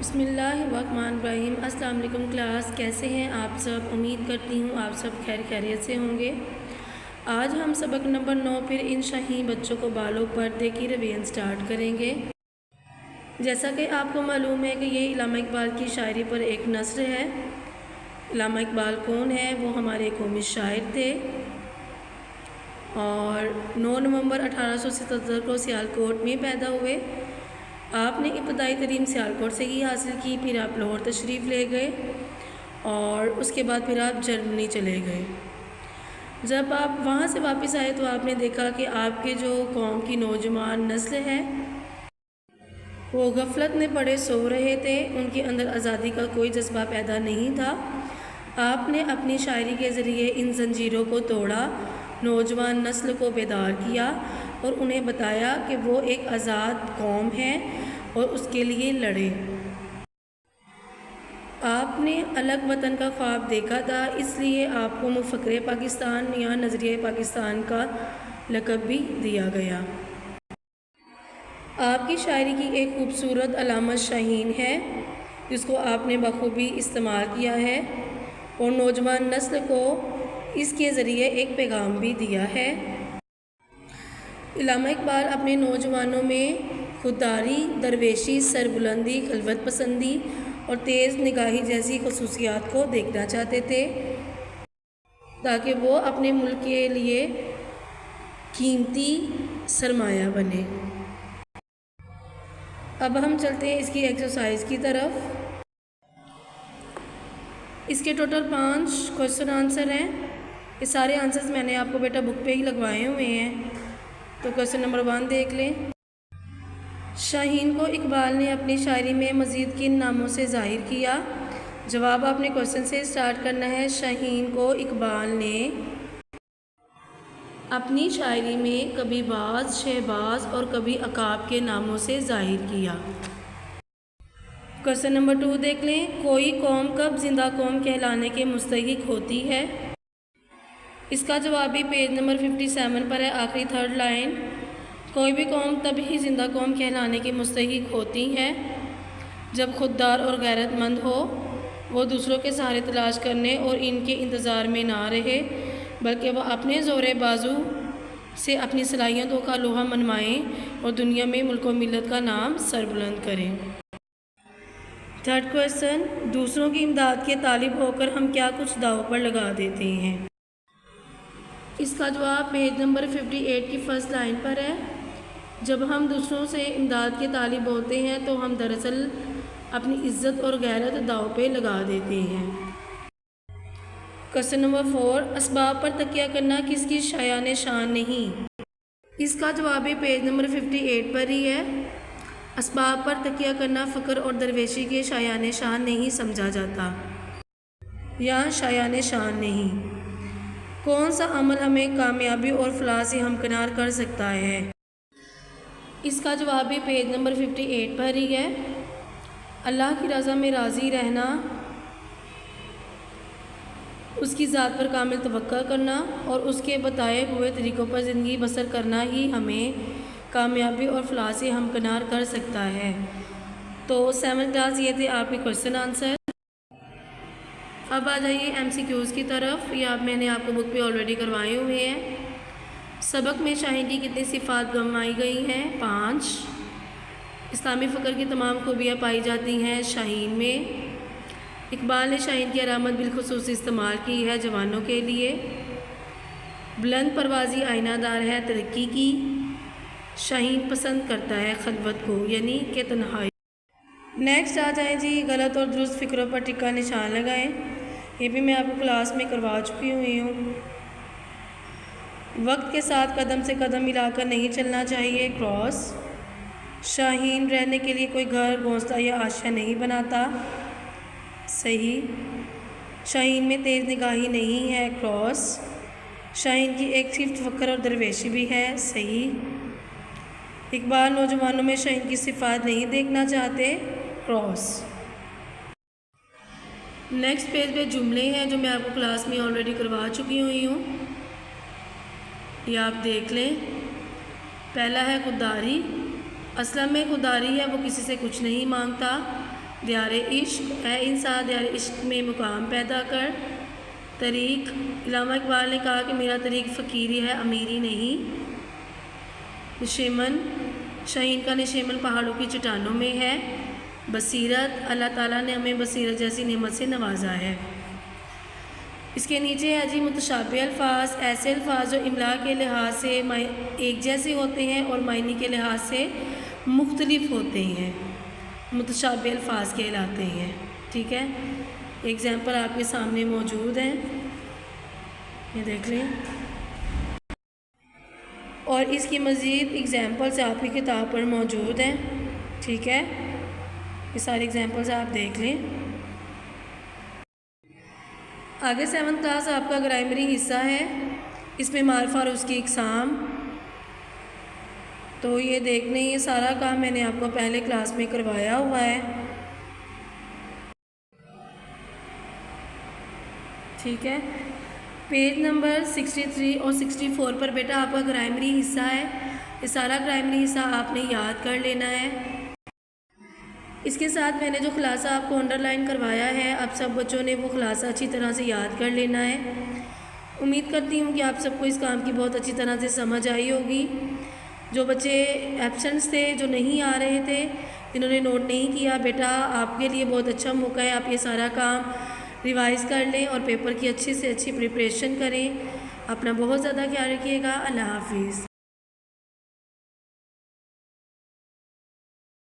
बिस्मिल्लाहिर्रहमानिर्रहीम। अस्सलाम वालेकुम क्लास, कैसे हैं आप सब। उम्मीद करती हूँ आप सब खैरियत से होंगे। आज हम सबक नंबर 9 फिर इन शाहीन बच्चों को बालों पर्दे की रिवीजन स्टार्ट करेंगे। जैसा कि आपको मालूम है कि ये इल्लामा इकबाल की शायरी पर एक नस्र है। इल्लामा इकबाल कौन है? वो हमारे कौमी शायर थे और 9 नवंबर 1877 को सियालकोट में पैदा हुए। आपने इब्तदाई तलीम सियालकोट से ही हासिल की, फिर आप लाहौर तशरीफ़ ले गए और उसके बाद फिर आप जर्मनी चले गए। जब आप वहाँ से वापस आए तो आपने देखा कि आपके जो कौम की नौजवान नस्ल है वो गफलत में पड़े सो रहे थे, उनके अंदर आज़ादी का कोई जज्बा पैदा नहीं था। आपने अपनी शायरी के ज़रिए इन जंजीरों को तोड़ा, नौजवान नस्ल को बेदार किया और उन्हें बताया कि वो एक आज़ाद कौम है और उसके लिए लड़े। आपने अलग वतन का ख्वाब देखा था, इसलिए आपको मुफ़क्किर पाकिस्तान या नज़रिया पाकिस्तान का लक़ब भी दिया गया। आपकी शायरी की एक खूबसूरत अलामत शाहीन है जिसको आपने बखूबी इस्तेमाल किया है और नौजवान नस्ल को इसके ज़रिए एक पैगाम भी दिया है। इल्लामा इकबाल अपने नौजवानों में खुददारी, दरवेशी, सरबुलंदी, खलवत पसंदी और तेज़ निगाही जैसी खसूसियात को देखना चाहते थे ताकि वो अपने मुल्क के लिए कीमती सरमाया बने। अब हम चलते हैं इसकी एक्सरसाइज की तरफ। इसके टोटल 5 क्वेश्चन आंसर हैं। ये सारे आंसर्स मैंने आपको बेटा बुक पे ही लगवाए हुए हैं। तो क्वेश्चन नंबर 1 देख लें। शाहीन को इकबाल ने अपनी शायरी में मज़ीद किन नामों से ज़ाहिर किया? जवाब आपने क्वेश्चन से स्टार्ट करना है। शाहीन को इकबाल ने अपनी शायरी में कभी बाज, शहबाज और कभी अकाब के नामों से ज़ाहिर किया। क्वेश्चन नंबर 2 देख लें। कोई कौम कब जिंदा कौम कहलाने के मुस्तहिक होती है? इसका जवाब भी पेज नंबर 57 पर है, आखिरी 3rd लाइन। कोई भी कौम तभी जिंदा कौम कहलाने के मुस्तहिक होती है जब खुददार और गैरतमंद हो, वो दूसरों के सहारे तलाश करने और इनके इंतज़ार में ना रहे, बल्कि वह अपने ज़ोरे बाजू से अपनी सलाहियतों का लोहा मनवाएं और दुनिया में मुल्क व मिल्लत का नाम सरबुलंद करें। 3rd question. दूसरों की इमदाद के तालिब होकर हम क्या कुछ दाव पर लगा देते हैं? इसका जवाब पेज नंबर 58 की 1st लाइन पर है। जब हम दूसरों से इमदाद के तालिब होते हैं तो हम दरअसल अपनी इज़्ज़त और गैरत दाव पे लगा देते हैं। Question number 4। असबाब पर तकिया करना किसकी शायान शान नहीं? इसका जवाब भी पेज नंबर 58 पर ही है। असबाब पर तकिया करना फ़क्र और दरवेशी के शायान शान नहीं समझा जाता या शायान शान नहीं। कौन सा अमल हमें कामयाबी और फलाह से हमकिनार कर सकता है? इसका जवाब भी पेज नंबर 58 पर ही है। अल्लाह की रज़ा में राज़ी रहना, उसकी ज़ात पर कामिल तवक्कुल करना और उसके बताए हुए तरीक़ों पर ज़िंदगी बसर करना ही हमें कामयाबी और फलाह से हमकिनार कर सकता है। तो 7th क्लास ये थे आपके क्वेश्चन आंसर। अब आ जाइए MCQs की तरफ। ये मैंने आपको बुक पे ऑलरेडी करवाए हुए हैं। सबक में शाहीन की कितनी सिफ़ात गमाई गई हैं? 5। इस्लामी फ़क्र की तमाम खूबियाँ पाई जाती हैं शाहीन में। इकबाल ने शाहीन की अरामत बिलखुसूस इस्तेमाल की है जवानों के लिए। बुलंद परवाज़ी आइनादार है तरक्की की। शाहीन पसंद करता है खलवत को यानी कि तन्हाई। नेक्स्ट आ जाए जी, गलत और दुरुस्त फ़िक्रों पर टिक्का निशान लगाएं। ये भी मैं आपको क्लास में करवा चुकी हुई हूँ। वक्त के साथ कदम से कदम मिलाकर नहीं चलना चाहिए, क्रॉस। शाहीन रहने के लिए कोई घर, घोंसला या आशिया नहीं बनाता, सही। शाहीन में तेज़ निगाही नहीं है, क्रॉस। शाहीन की एक सिफ्त फ़क्र और दरवेशी भी है, सही। इकबाल नौजवानों में शाहीन की सिफ़ात नहीं देखना चाहते, क्रॉस। नेक्स्ट पेज पे जुमले हैं जो मैं आपको क्लास में ऑलरेडी करवा चुकी हुई हूँ, ये आप देख लें। पहला है खुददारी। असलम में खुददारी है वो किसी से कुछ नहीं मांगता, दियार इश्क है इंसान दियार इश्क में मुकाम पैदा कर। तरीक़, इल्लामा इकबाल ने कहा कि मेरा तरीक़ फ़कीरी है, अमीरी नहीं। निशेमन, शाहीन का निशेमन पहाड़ों की चट्टानों में है। बसीरत, अल्लाह ताला ने हमें बसीरत जैसी नेमत से नवाजा है। इसके नीचे है जी मुतशाबिह अल्फाज, ऐसे अल्फाज जो इमला के लिहाज से एक जैसे होते हैं और मायने के लिहाज से मुख्तलिफ होते हैं, मुतशाबिह अल्फाज कहलाते हैं। ठीक है, एग्ज़ाम्पल आपके सामने मौजूद हैं, ये देख लें। और इसकी मज़ीद एग्ज़ाम्पल्स आपकी किताब पर मौजूद हैं। ठीक है, ये सारे एग्ज़ाम्पल्स आप देख लें। आगे 7th क्लास आपका ग्रामरी हिस्सा है, इसमें मारिफा और उसकी इकसाम। तो ये देख लें, ये सारा काम मैंने आपको पहले क्लास में करवाया हुआ है। ठीक है, पेज नंबर 63 और 64 पर बेटा आपका ग्रामरी हिस्सा है। ये सारा ग्रामरी हिस्सा आपने याद कर लेना है। इसके साथ मैंने जो खुलासा आपको अंडरलाइन करवाया है, आप सब बच्चों ने वो खुलासा अच्छी तरह से याद कर लेना है। उम्मीद करती हूँ कि आप सबको इस काम की बहुत अच्छी तरह से समझ आई होगी। जो बच्चे एब्सेंट्स थे, जो नहीं आ रहे थे, जिन्होंने नोट नहीं किया, बेटा आपके लिए बहुत अच्छा मौका है, आप ये सारा काम रिवाइज़ कर लें और पेपर की अच्छी से अच्छी प्रिपरेशन करें। अपना बहुत ज़्यादा ख्याल रखिएगा। अल्लाह हाफिज़।